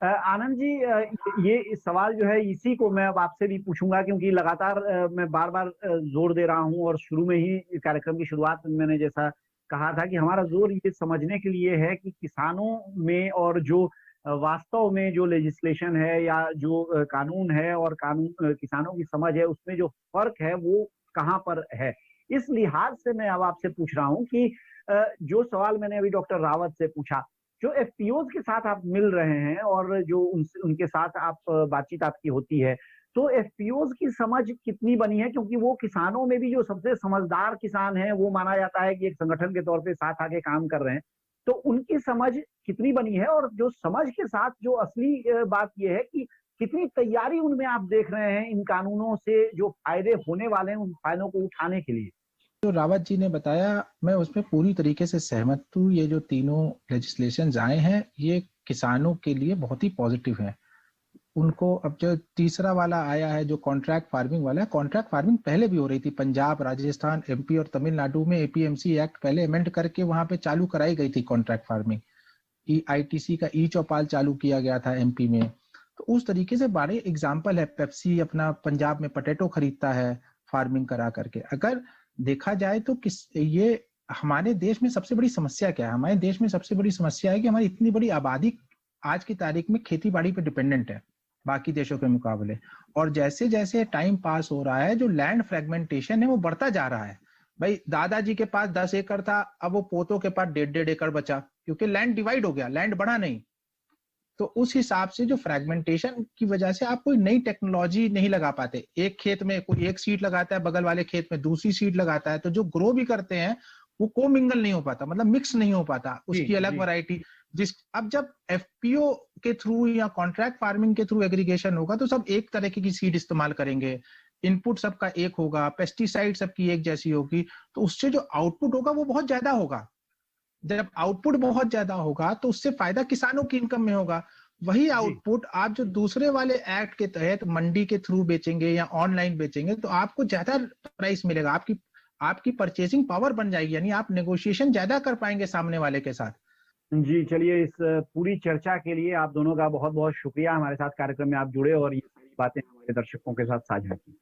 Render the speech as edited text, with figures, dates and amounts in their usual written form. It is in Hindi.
आनंद जी, ये इस सवाल जो है इसी को मैं अब आपसे भी पूछूंगा, क्योंकि लगातार मैं बार बार जोर दे रहा हूं, और शुरू में ही कार्यक्रम की शुरुआत में मैंने जैसा कहा था कि हमारा जोर ये समझने के लिए है कि किसानों में और जो वास्तव में जो लेजिस्लेशन है या जो कानून है और कानून किसानों की समझ है, उसमें जो फर्क है वो कहाँ पर है। इस लिहाज से मैं अब आपसे पूछ रहा हूँ कि जो सवाल मैंने अभी डॉक्टर रावत से पूछा, जो एफपीओज के साथ आप मिल रहे हैं और जो उनके साथ आप बातचीत आपकी होती है, तो एफपीओज की समझ कितनी बनी है? क्योंकि वो किसानों में भी जो सबसे समझदार किसान हैं, वो माना जाता है कि एक संगठन के तौर पे साथ आके काम कर रहे हैं। तो उनकी समझ कितनी बनी है? और जो समझ के साथ जो असली बात यह है कि कितनी तैयारी उनमें आप देख रहे हैं इन कानूनों से जो फायदे होने वाले हैं, उन फायदों को उठाने के लिए? जो रावत जी ने बताया, मैं उसमें पूरी तरीके से सहमत हूँ। ये जो तीनों लेजिस्लेशन आए हैं, ये किसानों के लिए बहुत ही पॉजिटिव है। उनको अब जो तीसरा वाला आया है, जो कॉन्ट्रैक्ट फार्मिंग वाला है, कॉन्ट्रैक्ट फार्मिंग पहले भी हो रही थी। पंजाब, राजस्थान, एमपी और तमिलनाडु में एपीएमसी एक्ट पहले अमेंड करके वहां पे चालू कराई गई थी कॉन्ट्रैक्ट फार्मिंग। आईटीसी का ई चौपाल चालू किया गया था एमपी में। तो उस तरीके से बड़े एग्जाम्पल है। पेप्सी अपना पंजाब में पोटैटो खरीदता है फार्मिंग करा करके। अगर देखा जाए तो ये हमारे देश में सबसे बड़ी समस्या क्या है? हमारे देश में सबसे बड़ी समस्या है कि हमारी इतनी बड़ी आबादी आज की तारीख में खेती बाड़ी पे डिपेंडेंट है बाकी देशों के मुकाबले। और जैसे जैसे टाइम पास हो रहा है, जो लैंड फ्रेगमेंटेशन है वो बढ़ता जा रहा है। भाई दादाजी के पास 10 एकड़ था, अब वो पोतों के पास 1.5 एकड़ बचा, क्योंकि लैंड डिवाइड हो गया, लैंड बढ़ा नहीं। तो उस हिसाब से जो फ्रेगमेंटेशन की वजह से आप कोई नई टेक्नोलॉजी नहीं लगा पाते। एक खेत में कोई एक सीड लगाता है, बगल वाले खेत में दूसरी सीड लगाता है, तो जो ग्रो भी करते हैं वो कोमिंगल नहीं हो पाता, मतलब मिक्स नहीं हो पाता, उसकी अलग वैरायटी। अब जब एफपीओ के थ्रू या कॉन्ट्रैक्ट फार्मिंग के थ्रू एग्रीगेशन होगा तो सब एक तरह की सीड इस्तेमाल करेंगे, इनपुट सबका एक होगा, पेस्टिसाइड सबकी एक जैसी होगी, तो उससे जो आउटपुट होगा वो बहुत ज्यादा होगा। जब आउटपुट बहुत ज्यादा होगा तो उससे फायदा किसानों की इनकम में होगा। वही आउटपुट आप जो दूसरे वाले एक्ट के तहत मंडी के थ्रू बेचेंगे या ऑनलाइन बेचेंगे तो आपको ज्यादा प्राइस मिलेगा, आपकी आपकी परचेसिंग पावर बन जाएगी, यानी आप नेगोशिएशन ज्यादा कर पाएंगे सामने वाले के साथ। जी, चलिए, इस पूरी चर्चा के लिए आप दोनों का बहुत बहुत शुक्रिया। हमारे साथ कार्यक्रम में आप जुड़े और ये सारी बातें हमारे दर्शकों के साथ साझा की।